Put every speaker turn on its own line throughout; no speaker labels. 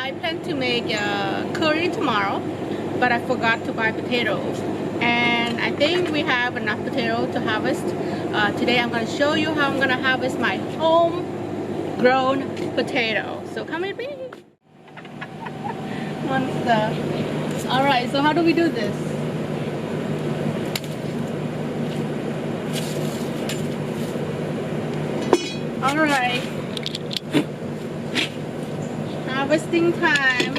I plan to make curry tomorrow, but I forgot to buy potatoes. And I think we have enough potato to harvest. Today I'm going to show you how I'm going to harvest my home-grown potato. So come with me. Monster. Alright, so how do we do this? Alright. Harvesting time.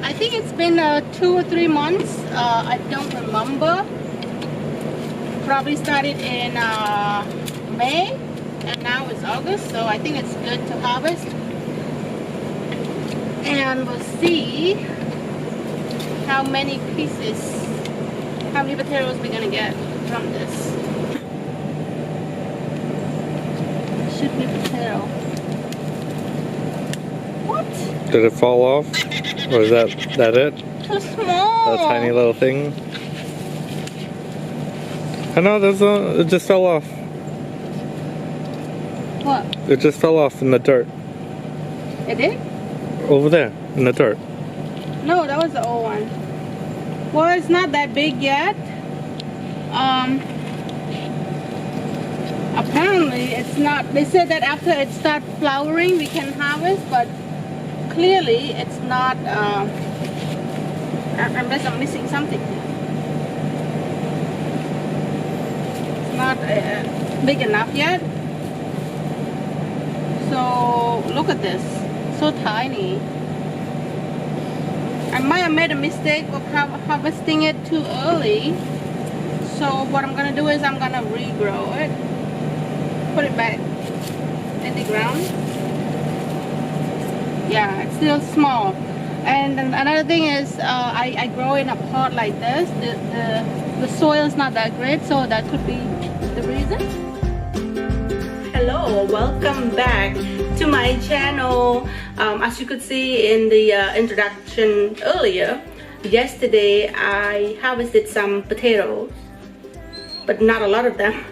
I think it's been 2 or 3 months. I don't remember. Probably started in May and now it's August, so I think it's good to harvest. And we'll see how many pieces, how many potatoes we're gonna get from this. Should be potato. What?
Did it fall off? Or is that it?
Too small.
That tiny little thing? I know, it just fell off.
What?
It just fell off in the dirt.
It did?
Over there, in the dirt.
No, that was the old one. Well, it's not that big yet. Apparently it's not. They said that after it starts flowering we can harvest, but clearly it's not. Unless I'm missing something. It's not big enough yet. So look at this, so tiny. I might have made a mistake of harvesting it too early. So what I'm gonna do is I'm gonna regrow it. Put it back in the ground. Yeah, it's still small. And then another thing is I grow in a pot like this. The soil is not that great, so that could be the reason. Hello, welcome back to my channel. As you could see in the introduction earlier, yesterday I harvested some potatoes, but not a lot of them.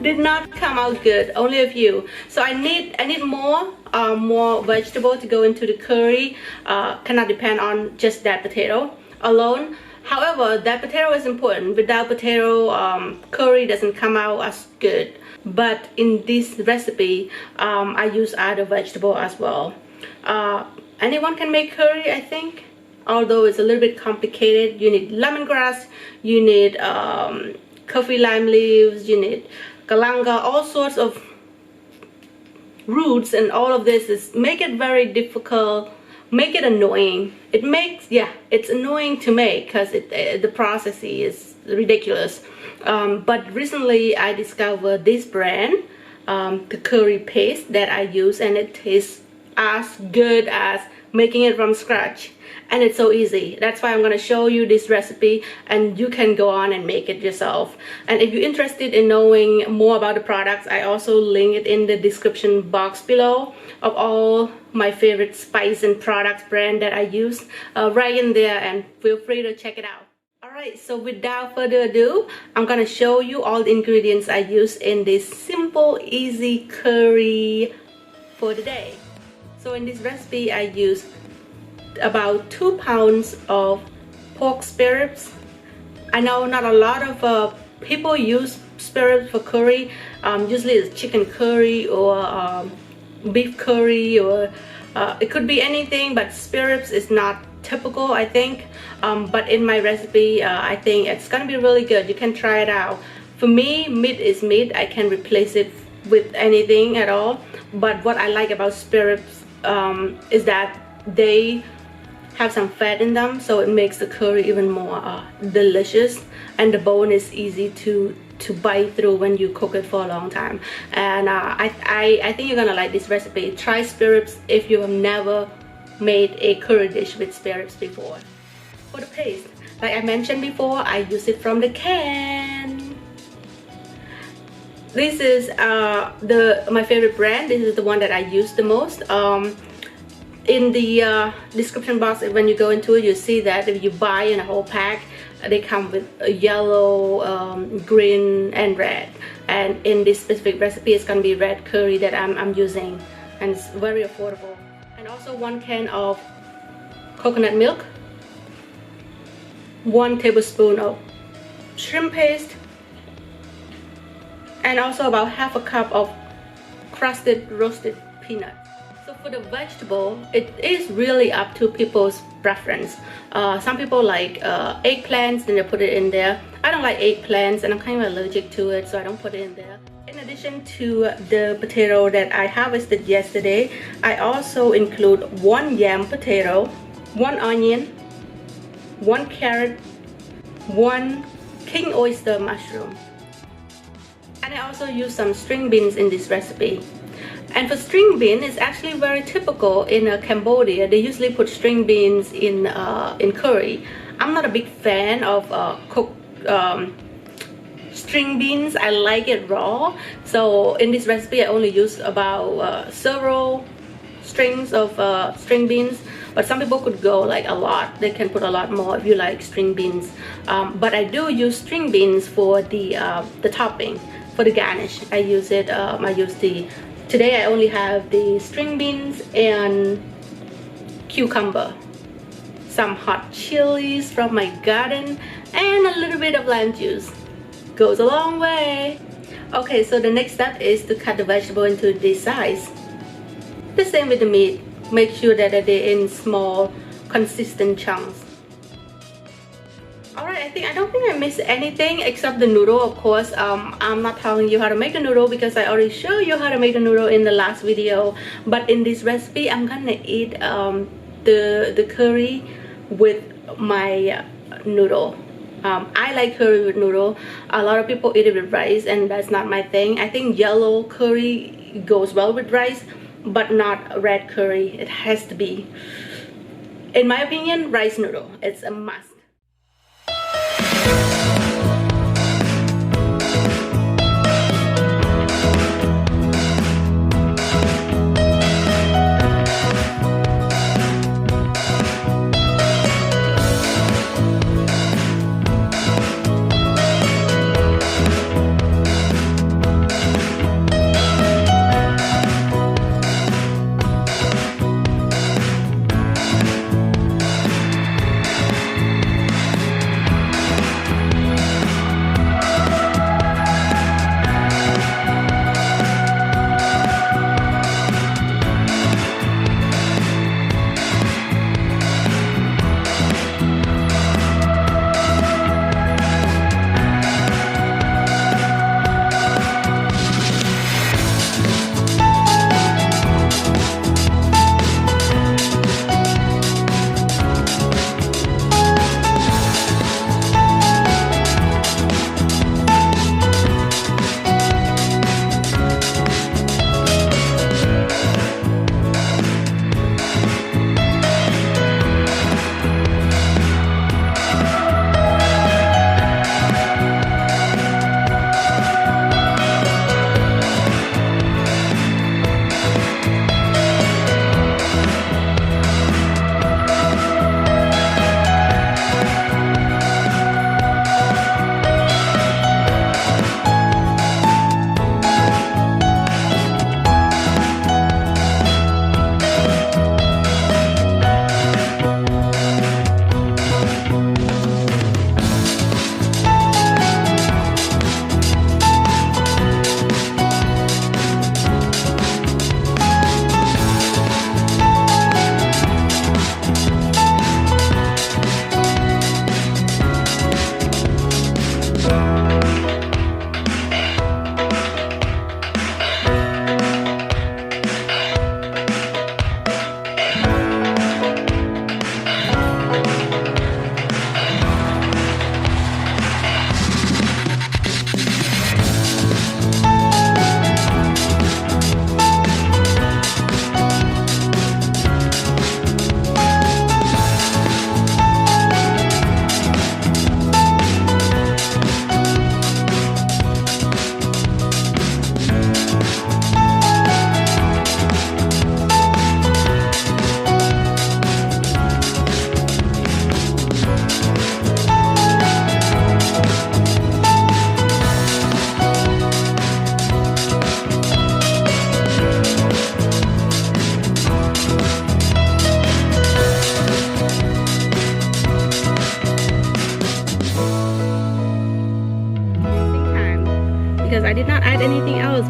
Did not come out good, only a few. So I need more vegetable to go into the curry. Cannot depend on just that potato alone. However, that potato is important. Without potato, curry doesn't come out as good. But in this recipe, I use other vegetable as well. Anyone can make curry, I think. Although it's a little bit complicated. You need lemongrass, you need coffee lime leaves, you need galanga, all sorts of roots, and all of this is make it very difficult, make it annoying. It makes, yeah, it's annoying to make because the process is ridiculous. But recently I discovered this brand, the curry paste that I use, and it tastes as good as making it from scratch. And it's so easy. That's why I'm going to show you this recipe, and you can go on and make it yourself. And if you're interested in knowing more about the products, I also link it in the description box below of all my favorite spice and products brand that I use right in there, and feel free to check it out. Alright, so without further ado, I'm going to show you all the ingredients I use in this simple, easy curry for the day. So in this recipe I use about 2 pounds of pork spare ribs. I know not a lot of people use spare ribs for curry. Usually it's chicken curry or beef curry, or it could be anything, but spare ribs is not typical, I think. But in my recipe, I think it's gonna be really good. You can try it out. For me, meat is meat. I can replace it with anything at all. But what I like about spare ribs is that they have some fat in them, so it makes the curry even more delicious, and the bone is easy to bite through when you cook it for a long time. And I think you're gonna like this recipe. Try spare ribs if you have never made a curry dish with spare ribs before. For the paste, like I mentioned before, I use it from the can. This is my favorite brand. This is the one that I use the most. In the description box, when you go into it, you see that if you buy in a whole pack, they come with a yellow, green, and red. And in this specific recipe, it's gonna be red curry that I'm using, and it's very affordable. And also 1 can of coconut milk, 1 tablespoon of shrimp paste, and also about half a cup of crusted roasted peanuts. So for the vegetable, it is really up to people's preference. Some people like eggplants, and they put it in there. I don't like eggplants, and I'm kind of allergic to it, so I don't put it in there. In addition to the potato that I harvested yesterday, I also include 1 yam potato, 1 onion, 1 carrot, 1 king oyster mushroom. And I also use some string beans in this recipe. And for string bean, it's actually very typical in Cambodia. They usually put string beans in curry. I'm not a big fan of cooked string beans. I like it raw. So in this recipe, I only use about several strings of string beans. But some people could go like a lot. They can put a lot more if you like string beans. But I do use string beans for the topping, for the garnish. I use it. Today I only have the string beans and cucumber, some hot chilies from my garden, and a little bit of lime juice. Goes a long way. Okay, so the next step is to cut the vegetable into this size. The same with the meat. Make sure that they're in small, consistent chunks. Alright, I don't think I missed anything except the noodle, of course. I'm not telling you how to make the noodle because I already showed you how to make the noodle in the last video. But in this recipe, I'm gonna eat the curry with my noodle. I like curry with noodle. A lot of people eat it with rice, and that's not my thing. I think yellow curry goes well with rice, but not red curry. It has to be, in my opinion, rice noodle. It's a must.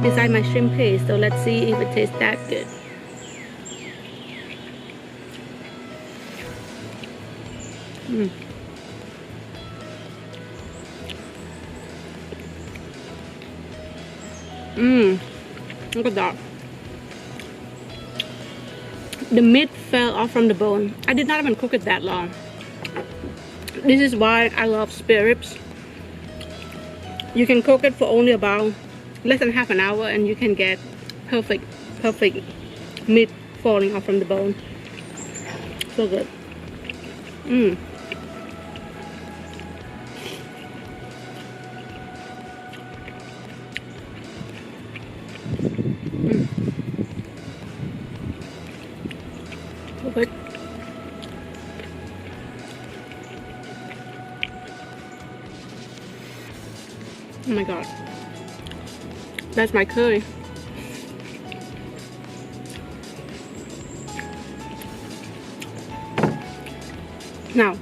inside my shrimp paste. So let's see if it tastes that good. Look at that. The meat fell off from the bone. I did not even cook it that long. This is why I love spare ribs. You can cook it for only about less than half an hour and you can get perfect meat falling off from the bone. So good. So good. Oh my god. That's my curry. Now,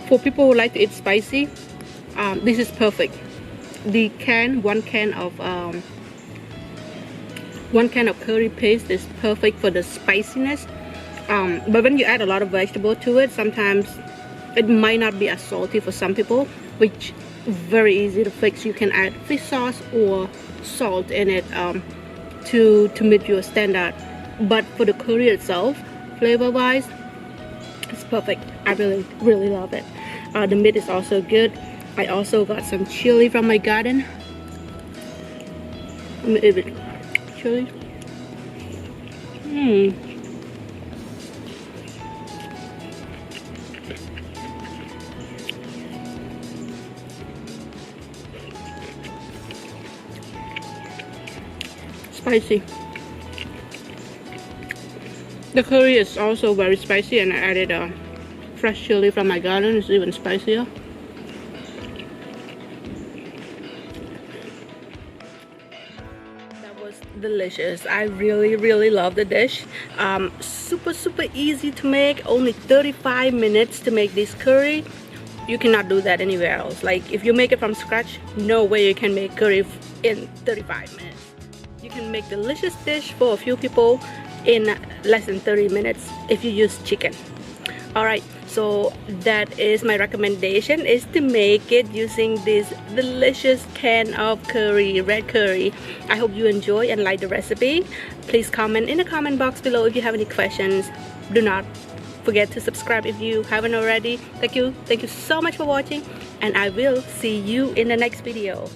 for people who like to eat spicy, this is perfect. The one can of curry paste is perfect for the spiciness. But when you add a lot of vegetable to it, sometimes it might not be as salty for some people, which very easy to fix. You can add fish sauce or salt in it to meet your standard. But for the curry itself, flavor wise, it's perfect. I really love it. The meat is also good. I also got some chili from my garden. Let me eat it. Chili. Spicy. The curry is also very spicy, and I added a fresh chili from my garden. It's even spicier. That was delicious. I really love the dish. Super easy to make. Only 35 minutes to make this curry. You cannot do that anywhere else. Like if you make it from scratch, no way you can make curry in 35 minutes. You can make delicious dish for a few people in less than 30 minutes if you use chicken. Alright, so that is my recommendation, is to make it using this delicious can of curry, red curry. I hope you enjoy and like the recipe. Please comment in the comment box below if you have any questions. Do not forget to subscribe if you haven't already. Thank you so much for watching, and I will see you in the next video.